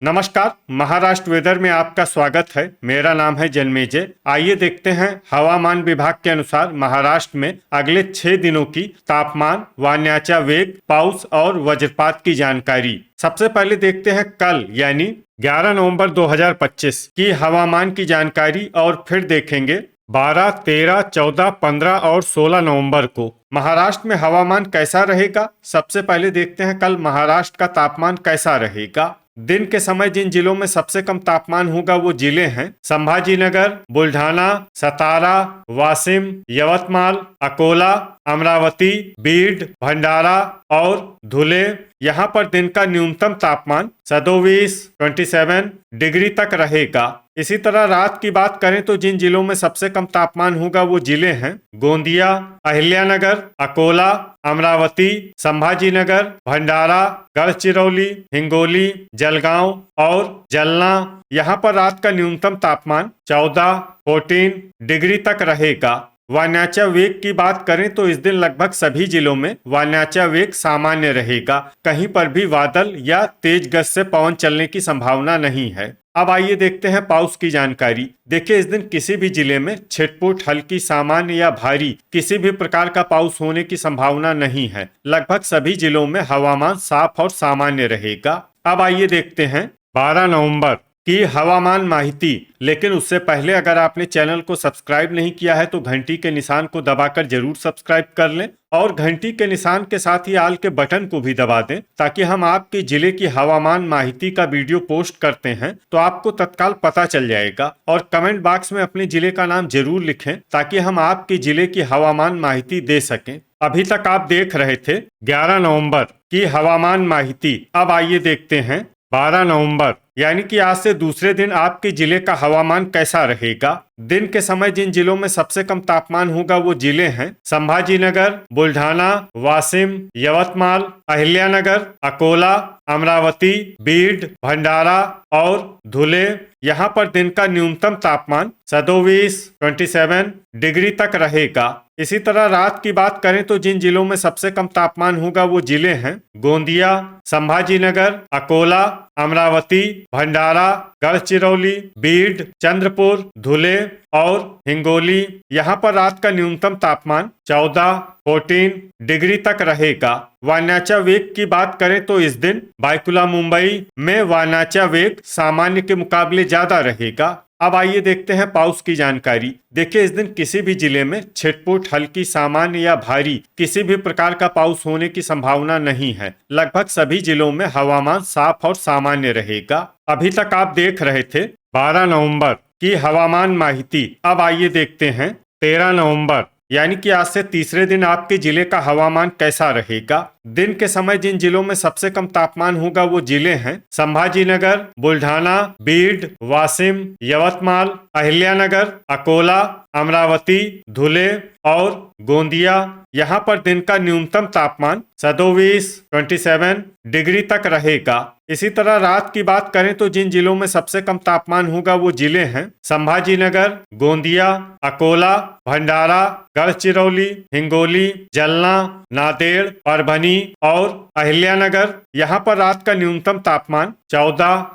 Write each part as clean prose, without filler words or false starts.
नमस्कार। महाराष्ट्र वेदर में आपका स्वागत है। मेरा नाम है जन्मेजय। आइए देखते हैं हवामान विभाग के अनुसार महाराष्ट्र में अगले 6 दिनों की तापमान, वायुच्या वेग, पाउस और वज्रपात की जानकारी। सबसे पहले देखते हैं कल यानी 11 नवंबर 2025 की हवामान की जानकारी और फिर देखेंगे 12, 13, 14, 15 और 16 नवंबर को महाराष्ट्र में हवामान कैसा रहेगा। सबसे पहले देखते हैं कल महाराष्ट्र का तापमान कैसा रहेगा। दिन के समय जिन जिलों में सबसे कम तापमान होगा वो जिले हैं संभाजीनगर, बुल्ढाना, सतारा, वाशिम, यवतमाल, अकोला, अमरावती, बीड, भंडारा और धुले। यहाँ पर दिन का न्यूनतम तापमान 27 डिग्री तक रहेगा। इसी तरह रात की बात करें तो जिन जिलों में सबसे कम तापमान होगा वो जिले हैं गोंदिया, अहिल्यानगर, अकोला, अमरावती, संभाजीनगर, भंडारा, गढ़चिरौली, हिंगोली, जलगांव और जलना। यहाँ पर रात का न्यूनतम तापमान 14 डिग्री तक रहेगा। वायुच्या वेग की बात करें तो इस दिन लगभग सभी जिलों में वायुच्या वेग सामान्य रहेगा। कहीं पर भी बादल या तेज गति से पवन चलने की संभावना नहीं है। अब आइए देखते हैं पाउस की जानकारी। देखिए, इस दिन किसी भी जिले में छिटपुट, हल्की, सामान्य या भारी किसी भी प्रकार का पाउस होने की संभावना नहीं है। लगभग सभी जिलों में हवामान साफ और सामान्य रहेगा। अब आइए देखते हैं 12 नवंबर की हवामान माहिती। लेकिन उससे पहले अगर आपने चैनल को सब्सक्राइब नहीं किया है तो घंटी के निशान को दबाकर जरूर सब्सक्राइब कर लें और घंटी के निशान के साथ ही आल के बटन को भी दबा दें ताकि हम आपके जिले की हवामान माहिती का वीडियो पोस्ट करते हैं तो आपको तत्काल पता चल जाएगा। और कमेंट बॉक्स में अपने जिले का नाम जरूर लिखें ताकि हम आपके जिले की हवामान माहिती दे सकें। अभी तक आप देख रहे थे 11 नवंबर की हवामान माहिती। अब आइए देखते हैं 12 नवंबर यानी कि आज से दूसरे दिन आपके जिले का हवामान कैसा रहेगा। दिन के समय जिन जिलों में सबसे कम तापमान होगा वो जिले हैं संभाजीनगर, बुल्ढाना, वाशिम, यवतमाल, अहिल्यानगर, अकोला, अमरावती, बीड, भंडारा और धुले। यहाँ पर दिन का न्यूनतम तापमान 27 डिग्री तक रहेगा। इसी तरह रात की बात करें तो जिन जिलों में सबसे कम तापमान होगा वो जिले हैं गोंदिया, संभाजीनगर, अकोला, अमरावती, भंडारा, गढ़चिरौली, बीड, चंद्रपुर, धुले और हिंगोली। यहाँ पर रात का न्यूनतम तापमान 14 डिग्री तक रहेगा। वायुच्या वेग की बात करें तो इस दिन बायकुला, मुंबई में वायुच्या वेग सामान्य के मुकाबले ज्यादा रहेगा। अब आइए देखते हैं पाउस की जानकारी। देखिए, इस दिन किसी भी जिले में छिटपुट, हल्की, सामान्य या भारी किसी भी प्रकार का पाउस होने की संभावना नहीं है। लगभग सभी जिलों में हवामान साफ और सामान्य रहेगा। अभी तक आप देख रहे थे 12 नवंबर की हवामान माहिती। अब आइए देखते हैं 13 नवंबर यानी कि आज से तीसरे दिन आपके जिले का हवामान कैसा रहेगा। दिन के समय जिन जिलों में सबसे कम तापमान होगा वो जिले हैं संभाजीनगर, बुल्ढाना, बीड, वाशिम, यवतमाल, अहिल्यानगर, अकोला, अमरावती, धुले और गोंदिया। यहाँ पर दिन का न्यूनतम तापमान 27 डिग्री तक रहेगा। इसी तरह रात की बात करें तो जिन जिलों में सबसे कम तापमान होगा वो जिले हैं संभाजीनगर, गोंदिया, अकोला, भंडारा, गढ़चिरौली, हिंगोली, जलना, नांदेड़, परभनी और अहिल्यानगर। यहाँ पर रात का न्यूनतम तापमान 14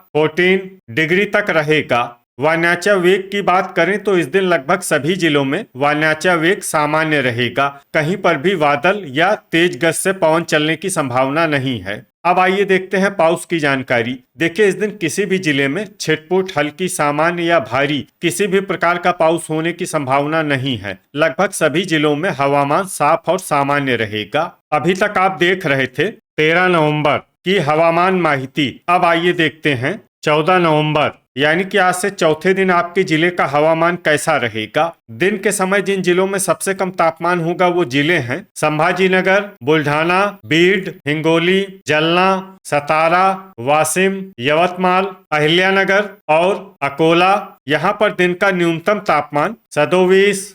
डिग्री तक रहेगा। वायुच्या वेग की बात करें तो इस दिन लगभग सभी जिलों में वायुच्या वेग सामान्य रहेगा। कहीं पर भी बादल या तेज गति से पवन चलने की संभावना नहीं है। अब आइए देखते हैं पाउस की जानकारी। देखिए, इस दिन किसी भी जिले में छिटपुट, हल्की, सामान्य या भारी किसी भी प्रकार का पाउस होने की संभावना नहीं है। लगभग सभी जिलों में हवामान साफ और सामान्य रहेगा। अभी तक आप देख रहे थे 13 नवंबर की हवामान माहिती। अब आइए देखते हैं 14 नवंबर यानी कि आज से चौथे दिन आपके जिले का हवामान कैसा रहेगा। दिन के समय जिन जिलों में सबसे कम तापमान होगा वो जिले हैं संभाजीनगर, बुल्ढाना, बीड, हिंगोली, जलना, सतारा, वाशिम, यवतमाल, अहिल्यानगर और अकोला। यहाँ पर दिन का न्यूनतम तापमान 27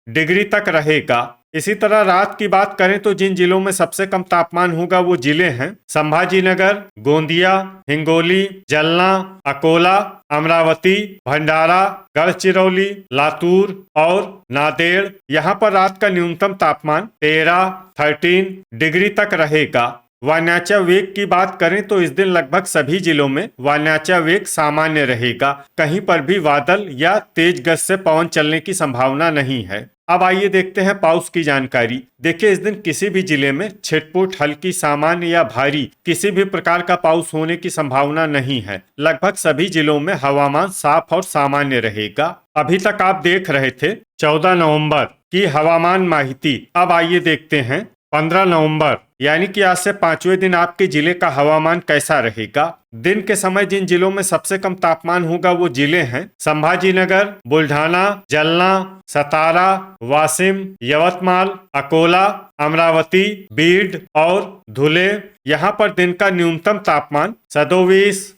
डिग्री तक रहेगा। इसी तरह रात की बात करें तो जिन जिलों में सबसे कम तापमान होगा वो जिले हैं संभाजीनगर, गोंदिया, हिंगोली, जलना, अकोला, अमरावती, भंडारा, गढ़चिरौली, लातूर और नांदेड़। यहाँ पर रात का न्यूनतम तापमान 13 डिग्री तक रहेगा। वान्याचा वेग की बात करें तो इस दिन लगभग सभी जिलों में वान्याचा वेग सामान्य रहेगा। कहीं पर भी बादल या तेज गति से पवन चलने की संभावना नहीं है। अब आइए देखते हैं पाउस की जानकारी। देखिए, इस दिन किसी भी जिले में छिटपुट, हल्की, सामान्य या भारी किसी भी प्रकार का पाउस होने की संभावना नहीं है। लगभग सभी जिलों में हवामान साफ और सामान्य रहेगा। अभी तक आप देख रहे थे 14 नवंबर की हवामान माहिती। अब आइए देखते हैं 15 नवंबर यानी कि आज से 5वें दिन आपके जिले का हवामान कैसा रहेगा। दिन के समय जिन जिलों में सबसे कम तापमान होगा वो जिले हैं संभाजीनगर, बुल्ढाना, जलना, सतारा, वाशिम, यवतमाल, अकोला, अमरावती, बीड और धुले। यहाँ पर दिन का न्यूनतम तापमान 27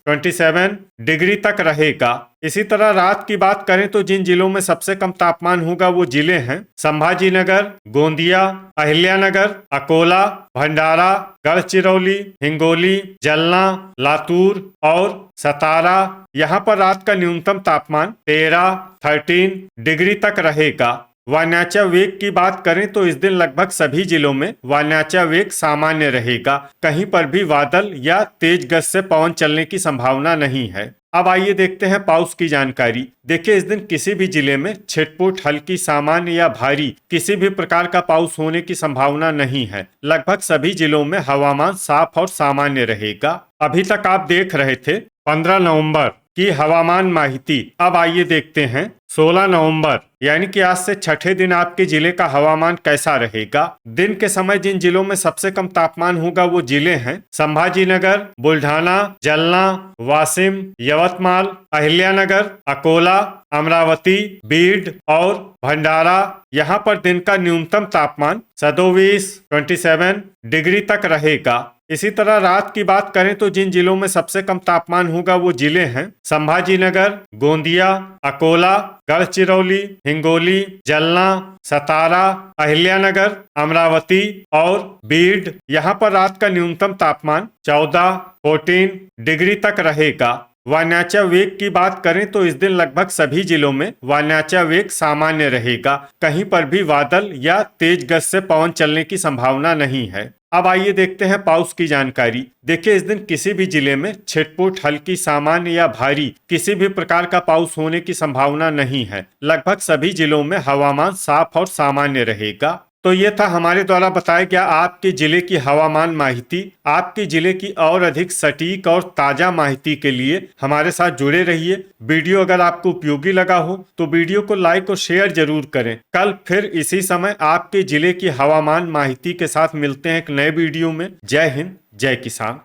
डिग्री तक रहेगा। इसी तरह रात की बात करें तो जिन जिलों में सबसे कम तापमान होगा वो जिले हैं संभाजीनगर, गोंदिया, अहिल्यानगर, अकोला, भंडारा, गढ़चिरौली, हिंगोली, जलना, लातूर और सतारा। यहाँ पर रात का न्यूनतम तापमान 13 डिग्री तक रहेगा। वान्याचा वेग की बात करें तो इस दिन लगभग सभी जिलों में वान्याचा वेग सामान्य रहेगा। कहीं पर भी बादल या तेज गति से पवन चलने की संभावना नहीं है। अब आइए देखते हैं पाउस की जानकारी। देखिए, इस दिन किसी भी जिले में छिटपुट, हल्की, सामान्य या भारी किसी भी प्रकार का पाउस होने की संभावना नहीं है। लगभग सभी जिलों में हवामान साफ और सामान्य रहेगा। अभी तक आप देख रहे थे 15 नवंबर की हवामान माहिती। अब आइए देखते हैं 16 नवंबर यानी कि आज से छठे दिन आपके जिले का हवामान कैसा रहेगा। दिन के समय जिन जिलों में सबसे कम तापमान होगा वो जिले हैं संभाजीनगर, बुल्ढाना, जलना, वाशिम, यवतमाल, अहिल्यानगर, अकोला, अमरावती, बीड और भंडारा। यहाँ पर दिन का न्यूनतम तापमान 27 डिग्री तक रहेगा। इसी तरह रात की बात करें तो जिन जिलों में सबसे कम तापमान होगा वो जिले हैं संभाजीनगर, गोंदिया, अकोला, गढ़चिरौली, हिंगोली, जलना, सतारा, अहिल्यानगर, अमरावती और बीड। यहाँ पर रात का न्यूनतम तापमान 14 डिग्री तक रहेगा। वान्याचा वेग की बात करें तो इस दिन लगभग सभी जिलों में वान्याचा वेग सामान्य रहेगा। कहीं पर भी बादल या तेज गति से पवन चलने की संभावना नहीं है। अब आइए देखते हैं पाउस की जानकारी। देखिए, इस दिन किसी भी जिले में छिटपुट, हल्की, सामान्य या भारी किसी भी प्रकार का पाउस होने की संभावना नहीं है। लगभग सभी जिलों में हवामान साफ और सामान्य रहेगा। तो ये था हमारे द्वारा बताया गया आपके जिले की हवामान माहिती। आपके जिले की और अधिक सटीक और ताजा माहिती के लिए हमारे साथ जुड़े रहिए। वीडियो अगर आपको उपयोगी लगा हो तो वीडियो को लाइक और शेयर जरूर करें। कल फिर इसी समय आपके जिले की हवामान माहिती के साथ मिलते हैं एक नए वीडियो में। जय हिंद, जय किसान।